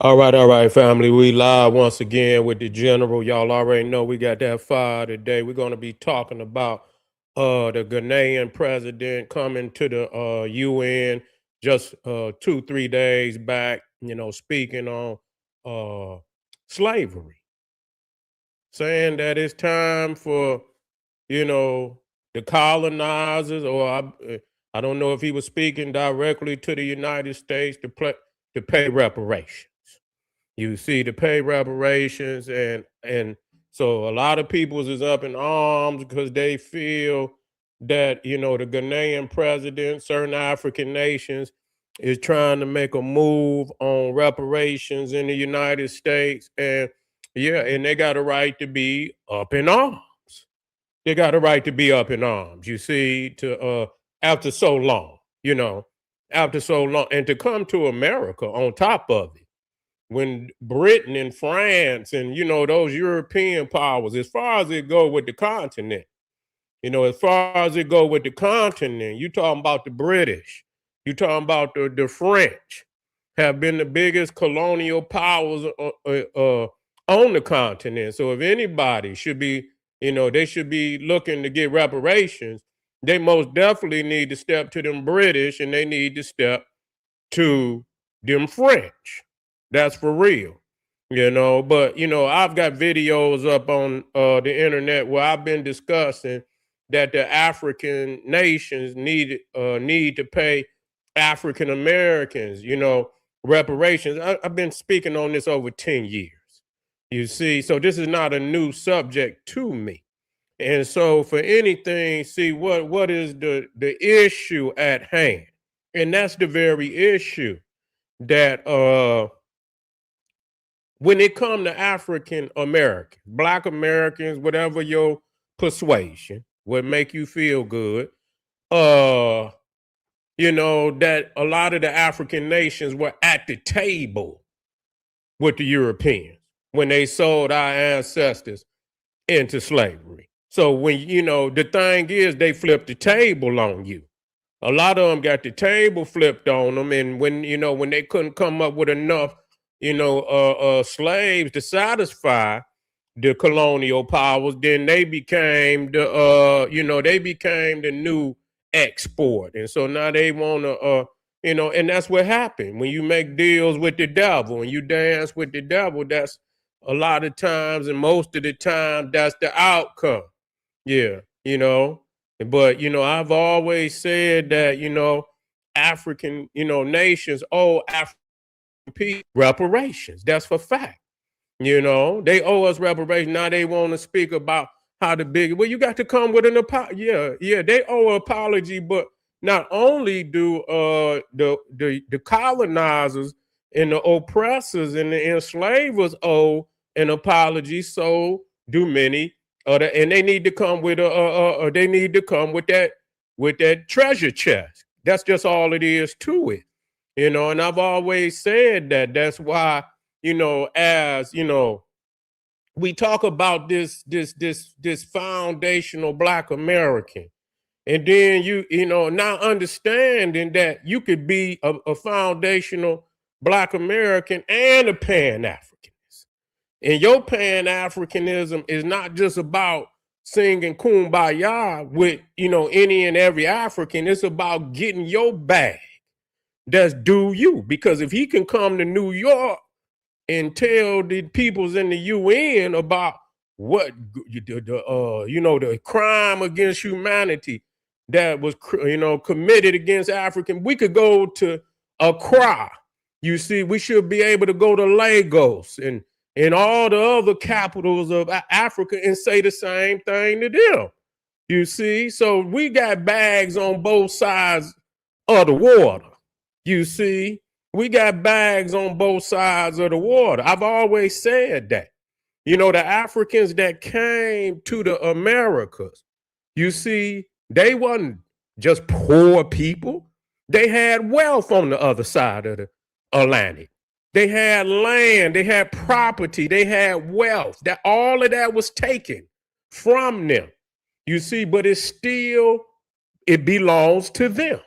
All right, family. We live once again with the general. Y'all already know we got that fire today. We're gonna be talking about the Ghanaian president coming to the UN just 2 3 days back. Speaking on uh slavery, saying that it's time for you know the colonizers, or I don't know if he was speaking directly to the United States to pay reparations. You see, to pay reparations, and so a lot of peoples is up in arms because they feel that the Ghanaian president, certain African nations, is trying to make a move on reparations in the United States, and yeah, and they got a right to be up in arms. They got a right to be up in arms. You see, to after so long, after so long, and to come to America on top of it when Britain and France and those European powers, as far as it go with the continent, as far as it go with the continent, you talking about the British, you talking about the French, have been the biggest colonial powers on the continent. So if anybody should be, they should be looking to get reparations, they most definitely need to step to them British and they need to step to them French. That's for real. But I've got videos up on the internet where I've been discussing that the African nations need to pay African Americans, reparations. I've been speaking on this over 10 years. You see, so this is not a new subject to me. And so for anything, see what is the issue at hand? And that's the very issue that when it come to African Americans, Black Americans, whatever your persuasion would make you feel good, uh, that a lot of the African nations were at the table with the Europeans when they sold our ancestors into slavery. So when the thing is, they flipped the table on you. A lot of them got the table flipped on them, and when they couldn't come up with enough, slaves to satisfy the colonial powers, then they became the new export, and so now they want to, and that's what happened when you make deals with the devil and you dance with the devil. That's a lot of times, and most of the time, that's the outcome. Yeah, but I've always said that African nations owe African people reparations. That's for fact. They owe us reparations. Now they want to speak about how the big. Well, you got to come with an apology. Yeah, they owe an apology. But not only do the colonizers and the oppressors and the enslavers owe an apology, so do many and they need to come with they need to come with that treasure chest. That's just all it is to it. And I've always said that that's why, as we talk about this foundational Black American, and then now understanding that you could be a foundational Black American and a Pan-Africanist. And your Pan-Africanism is not just about singing kumbaya with, any and every African. It's about getting your bag that's due you. Because if he can come to New York and tell the peoples in the UN about what, the crime against humanity that was, committed against African, we could go to Accra. You see, we should be able to go to Lagos and all the other capitals of Africa and say the same thing to them. You see, so we got bags on both sides of the water. You see, we got bags on both sides of the water. I've always said that. The Africans that came to the Americas, you see, they wasn't just poor people. They had wealth on the other side of the Atlantic. They had land, they had property, they had wealth. That all of that was taken from them. You see, but it belongs to them.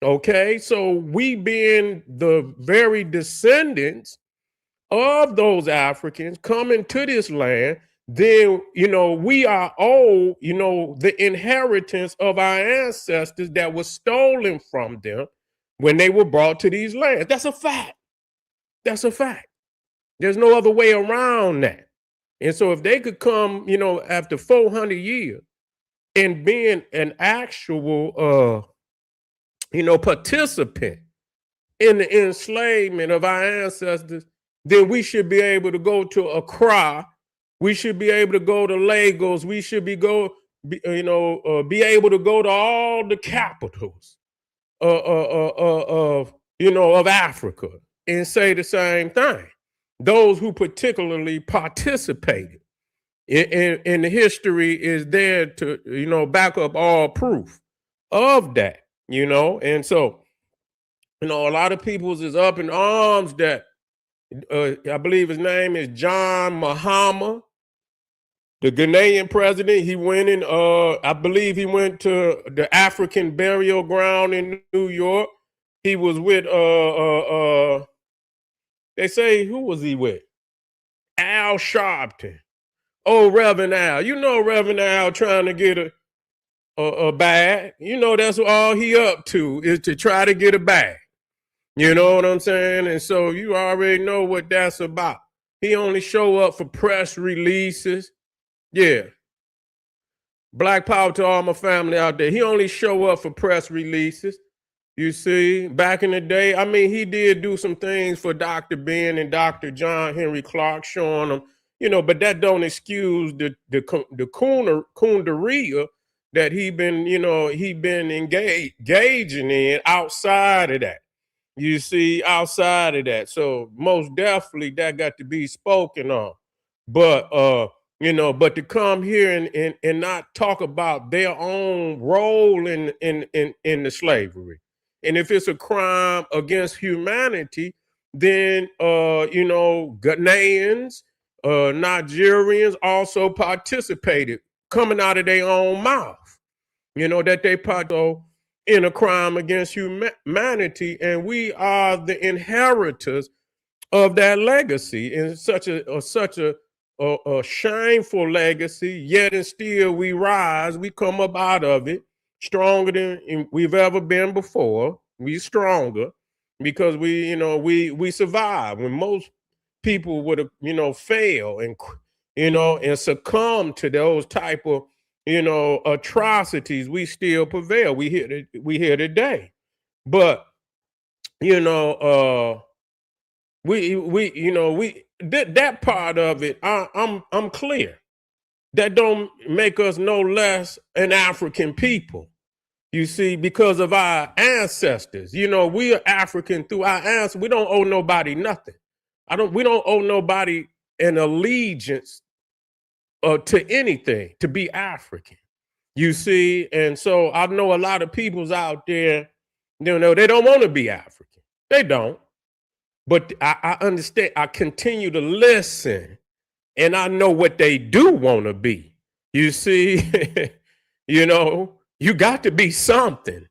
Okay, so we being the very descendants of those Africans coming to this land, then, we are owed, the inheritance of our ancestors that was stolen from them when they were brought to these lands. That's a fact. That's a fact. There's no other way around that. And so if they could come, after 400 years and being an actual, participant in the enslavement of our ancestors, then we should be able to go to Accra. We should be able to go to Lagos. We should be able to go to all the capitals of Africa and say the same thing. Those who particularly participated in the history is there to, back up all proof of that, and so, a lot of people is up in arms that I believe his name is John Mahama, the Ghanaian president. He went in, I believe he went to the African burial ground in New York. He was with, they say, who was he with? Al Sharpton. Oh, Reverend Al. Reverend Al trying to get a bag. That's all he up to is to try to get a bag. You know what I'm saying? And so you already know what that's about. He only show up for press releases. Yeah. Black power to all my family out there. He only show up for press releases. You see, back in the day, he did do some things for Dr. Ben and Dr. John Henry Clark, showing them, but that don't excuse the coonderia that he been engaging in outside of that. You see, outside of that. So most definitely that got to be spoken on. But but to come here and not talk about their own role in the slavery. And if it's a crime against humanity, then Ghanaians, Nigerians also participated, coming out of their own mouth. That they participated in a crime against humanity, and we are the inheritors of that legacy, and such a shameful legacy. Yet and still we rise. We come up out of it stronger than we've ever been before. We stronger because we survive when most people would have fail and succumb to those type of atrocities. We still prevail. We here today, but that part of it, I'm clear. That don't make us no less an African people. You see, because of our ancestors. We are African through our ancestors. We don't owe nobody nothing. We don't owe nobody an allegiance to anything to be African. You see, and so I know a lot of people's out there, they don't want to be African. They don't. But I understand. I continue to listen, and I know what they do want to be. You see, you got to be something.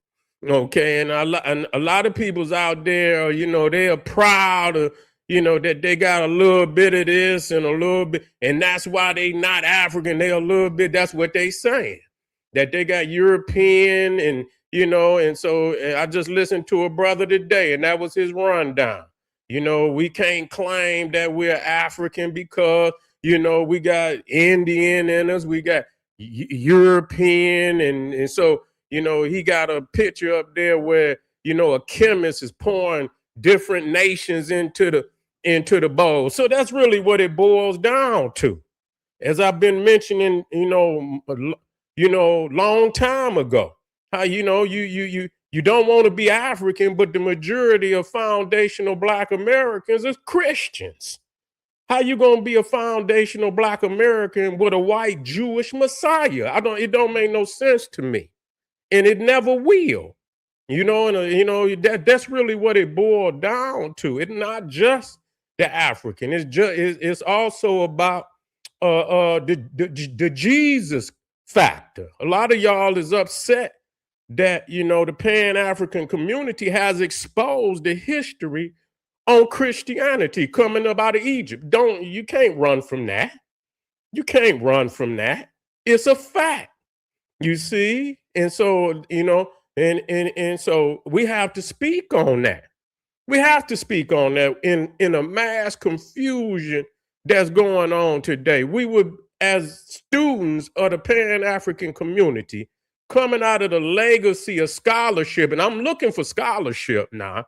Okay, and a lot of people's out there, they are proud of, that they got a little bit of this and a little bit, and that's why they not African. They a little bit. That's what they saying, that they got European and and so I just listened to a brother today, and that was his rundown. We can't claim that we're African because we got Indian in us, we got European, and so he got a picture up there where a chemist is pouring different nations into the bowl. So that's really what it boils down to. As I've been mentioning, long time ago, how you don't want to be African, but the majority of foundational Black Americans is Christians. How you gonna be a foundational Black American with a white Jewish Messiah? It don't make no sense to me, and it never will. That's really what it boiled down to. It's not just the African. It's also about the Jesus factor. A lot of y'all is upset that the Pan-African community has exposed the history on Christianity coming up out of Egypt. You can't run from that. You can't run from that. It's a fact. You see? And so, and so we have to speak on that. We have to speak on that in a mass confusion that's going on today. We would, as students of the Pan-African community, coming out of the legacy of scholarship, and I'm looking for scholarship now.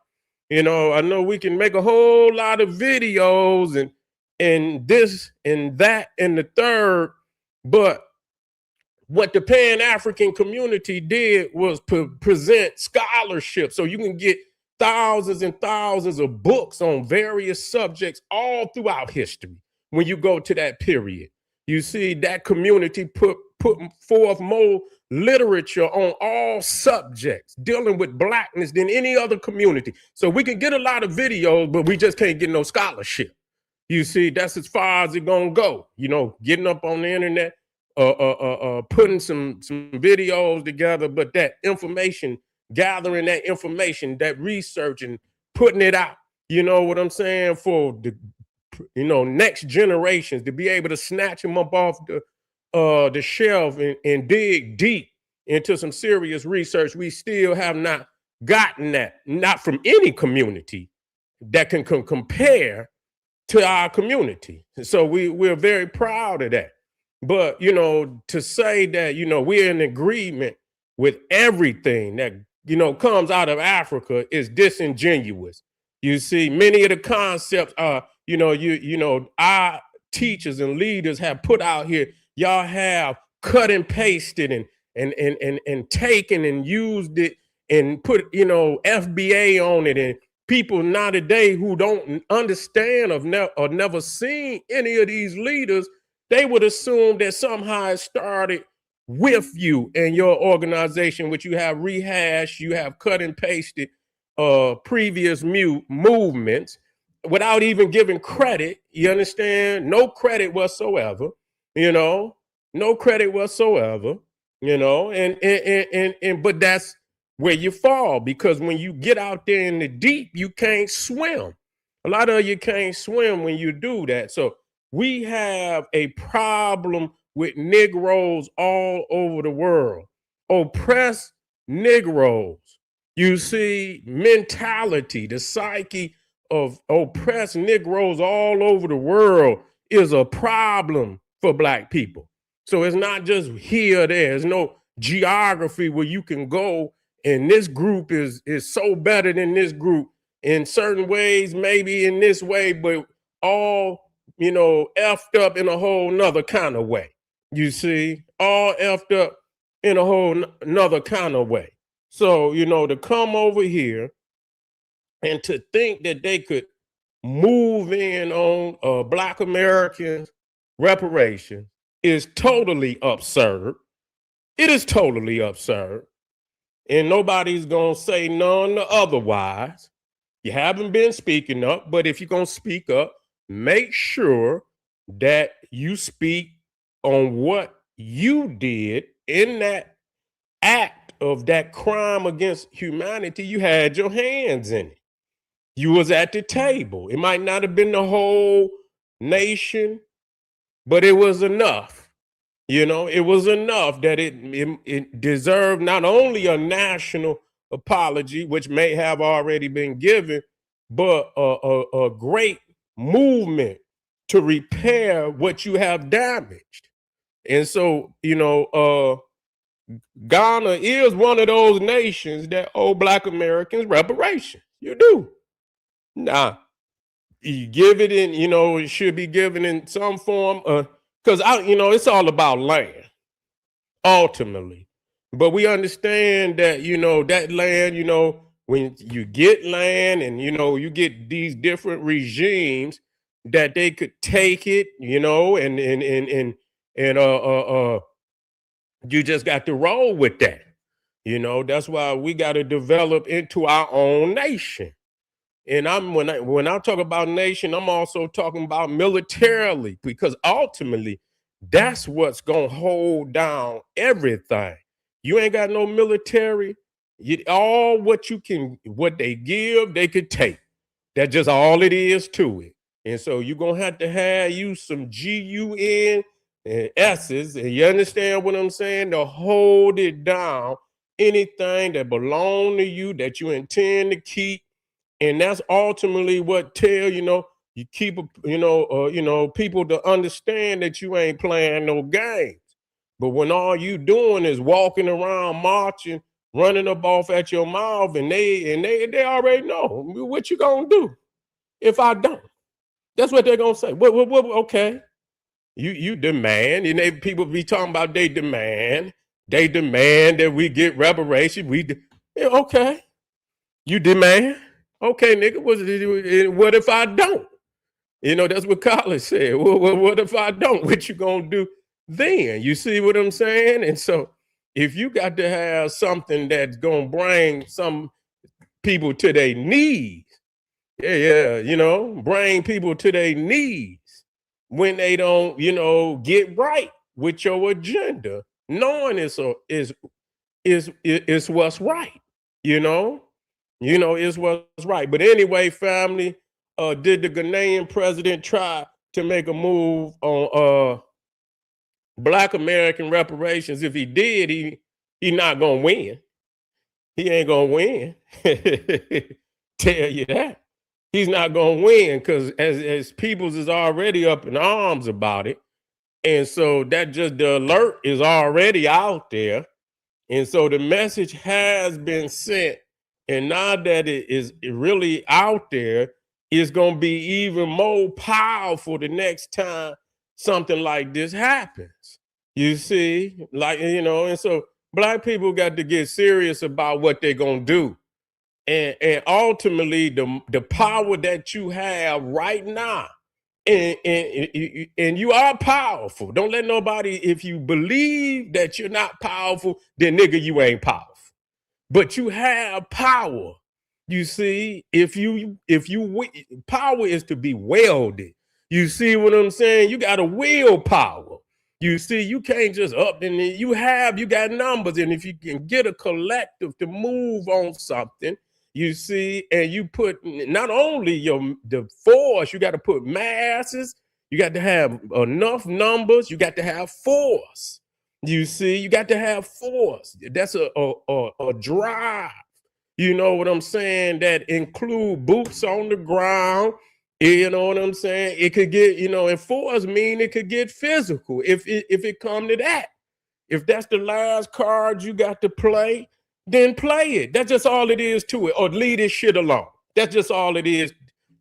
I know we can make a whole lot of videos and this and that and the third, but what the Pan-African community did was present scholarship so you can get thousands and thousands of books on various subjects all throughout history. When you go to that period, you see that community put forth more literature on all subjects dealing with blackness than any other community. So we can get a lot of videos, but we just can't get no scholarship. You see, that's as far as it's gonna go. Getting up on the internet, putting some videos together, but that information, gathering that information, that research, and putting it out. You know what I'm saying? For the next generations to be able to snatch them up off the shelf and dig deep into some serious research. We still have not gotten that, not from any community that can compare to our community. So we're very proud of that. But, to say that, we're in agreement with everything that, comes out of Africa is disingenuous. You see, many of the concepts are, our teachers and leaders have put out here, y'all have cut and pasted and taken and used it and put, FBA on it. And people now today who don't understand or never seen any of these leaders, they would assume that somehow it started with you and your organization, which you have rehashed, you have cut and pasted previous movements without even giving credit. You understand? No credit whatsoever, no credit whatsoever, and but that's where you fall, because when you get out there in the deep, you can't swim. A lot of you can't swim when you do that. So we have a problem with Negroes all over the world, oppressed Negroes. You see, mentality, the psyche of oppressed Negroes all over the world is a problem for Black people. So it's not just here or there. There's no geography where you can go and this group is so better than this group in certain ways, maybe in this way, but all effed up in a whole nother kind of way. You see, all effed up in a whole nother kind of way. So, to come over here and to think that they could move in on Black Americans' reparations is totally absurd. It is totally absurd. And nobody's going to say none otherwise. You haven't been speaking up, but if you're going to speak up, make sure that you speak on what you did in that act of that crime against humanity. You had your hands in it. You was at the table. It might not have been the whole nation, but it was enough. It was enough that it deserved not only a national apology, which may have already been given, but a great movement to repair what you have damaged. And so, Ghana is one of those nations that owe Black Americans reparations. You do. Now, you give it in, it should be given in some form, because it's all about land, ultimately. But we understand that, that land, when you get land and, you get these different regimes that they could take it, and you just got to roll with that. That's why we got to develop into our own nation. And when I talk about nation, I'm also talking about militarily, because ultimately that's what's gonna hold down everything. You ain't got no military. All what they give, they could take. That's just all it is to it. And so you're gonna have to have you some GUN and S's, and you understand what I'm saying, to hold it down. Anything that belong to you that you intend to keep, and that's ultimately what tell you keep people to understand that you ain't playing no games. But when all you doing is walking around marching, running up off at your mouth, and they already know what you gonna do if I don't. That's what they're gonna say. What okay. You demand, and people be talking about they demand. They demand that we get reparation. Yeah, okay. You demand? Okay, nigga, what if I don't? That's what college said. What if I don't? What you gonna do then? You see what I'm saying? And so if you got to have something that's gonna bring some people to their knees, bring people to their knees when they don't, get right with your agenda, knowing is what's right, you know, is what's right. But anyway, family, did the Ghanaian president try to make a move on Black American reparations? If he did, he not gonna win. He ain't gonna win. Tell you that. He's not gonna win because as peoples is already up in arms about it. And so that just the alert is already out there. And so the message has been sent. And now that it is really out there, it's going to be even more powerful the next time something like this happens. You see, and so Black people got to get serious about what they're going to do. And ultimately, the power that you have right now, and you are powerful. Don't let nobody, if you believe that you're not powerful, then nigga, you ain't powerful. But you have power. You see, power is to be wielded. You see what I'm saying? You got a willpower. You see, you can't just up and you got numbers. And if you can get a collective to move on something, you see, and you put not only the force, you got to put masses, you got to have enough numbers, you got to have force. You see, you got to have force. That's a drive. You know what I'm saying? That include boots on the ground. You know what I'm saying? It could get, and force mean it could get physical if it come to that. If that's the last card you got to play, then play it. That's just all it is to it. Or leave this shit alone. That's just all it is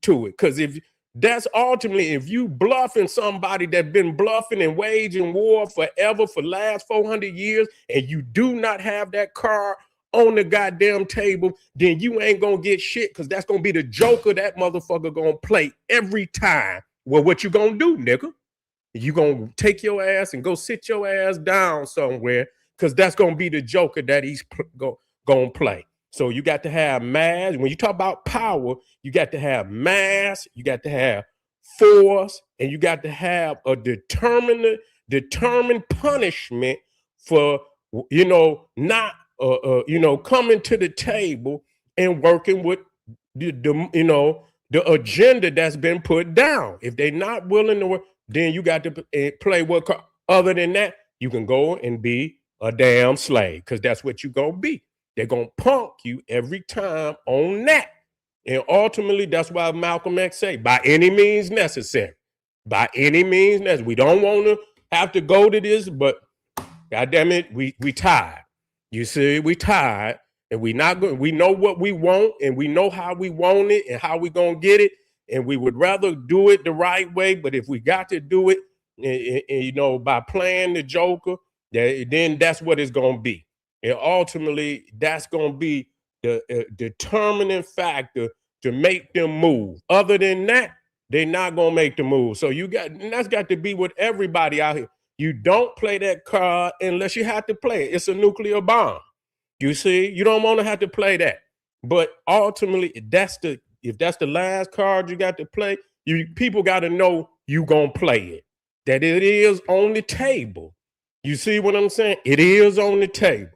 to it. Because if that's ultimately, if you bluffing somebody that's been bluffing and waging war forever for the last 400 years, and you do not have that card on the goddamn table, then you ain't gonna get shit, because that's gonna be the joker that motherfucker gonna play every time. Well, what you gonna do, nigga? You gonna take your ass and go sit your ass down somewhere, because that's gonna be the joker that he's gonna play. So you got to have mass. When you talk about power, you got to have mass, you got to have force, and you got to have a determined punishment for not coming to the table and working with the agenda that's been put down. If they're not willing to work, then you got to play what. Other than that, you can go and be a damn slave, because that's what you're gonna be. They're gonna punk you every time on that. And ultimately, that's why Malcolm X say, by any means necessary. By any means necessary. We don't want to have to go to this, but God damn it, we tired. You see, we tired, and we not good. We know what we want, and we know how we want it and how we gonna get it. And we would rather do it the right way. But if we got to do it, by playing the joker, then that's what it's gonna be. And ultimately, that's gonna be the determining factor to make them move. Other than that, they're not gonna make the move. So that's got to be with everybody out here. You don't play that card unless you have to play it. It's a nuclear bomb. You see, you don't want to have to play that. But ultimately, if that's the last card you got to play, people got to know you gonna play it. That it is on the table. You see what I'm saying? It is on the table.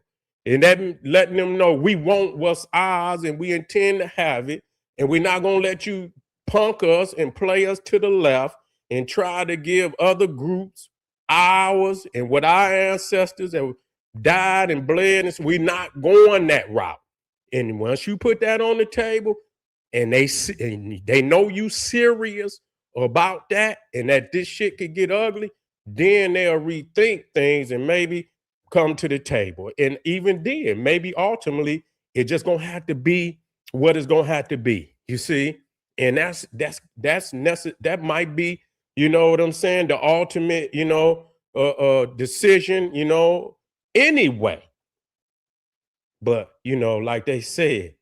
And that letting them know we want what's ours and we intend to have it. And we're not going to let you punk us and play us to the left and try to give other groups ours and what our ancestors have died and bled. And so we're not going that route. And once you put that on the table and they know you serious about that and that this shit could get ugly, then they'll rethink things and maybe come to the table. And even then, maybe ultimately, it's just gonna have to be what it's gonna have to be. You see, and that's necessary. That might be, you know what I'm saying, the ultimate, decision, anyway. But like they said,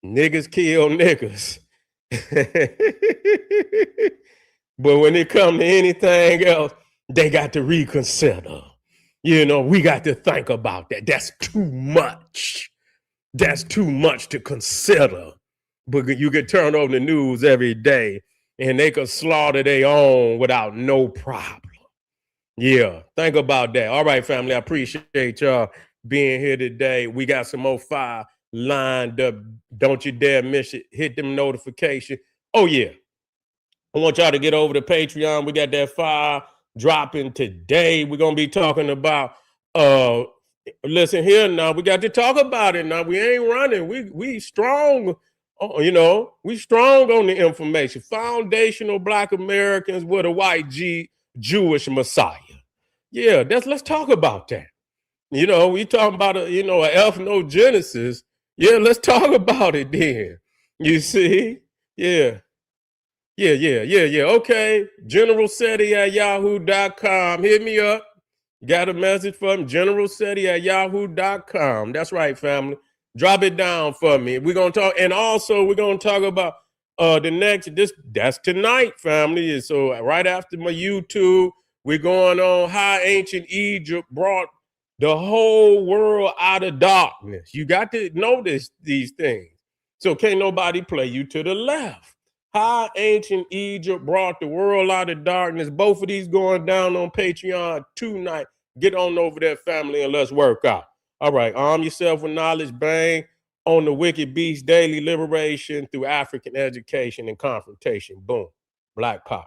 niggas kill niggas. But when it comes to anything else, they got to reconsider. We got to think about that. That's too much. That's too much to consider. But you can turn on the news every day and they could slaughter their own without no problem. Yeah, think about that. All right, family, I appreciate y'all being here today. We got some more fire lined up. Don't you dare miss it. Hit them notifications. Oh, yeah. I want y'all to get over to Patreon. We got that fire dropping today. We're going to be talking about, listen here now, we got to talk about it now. We ain't running. We strong, we strong on the information. Foundational Black Americans with a white Jewish Messiah. Yeah, let's talk about that. We talking about a ethnogenesis. Yeah, let's talk about it then. You see? Yeah. Yeah. Okay. General Seti at yahoo.com. Hit me up. Got a message from General Seti at yahoo.com. That's right, family. Drop it down for me. We're going to talk. And also, we're going to talk about that's tonight, family. So right after my YouTube, we're going on how ancient Egypt brought the whole world out of darkness. You got to notice these things. So can't nobody play you to the left. How ancient Egypt brought the world out of darkness. Both of these going down on Patreon tonight. Get on over there, family, and let's work out. All right, arm yourself with knowledge, bang on the Wicked Beast Daily Liberation through African education and confrontation. Boom. Black power.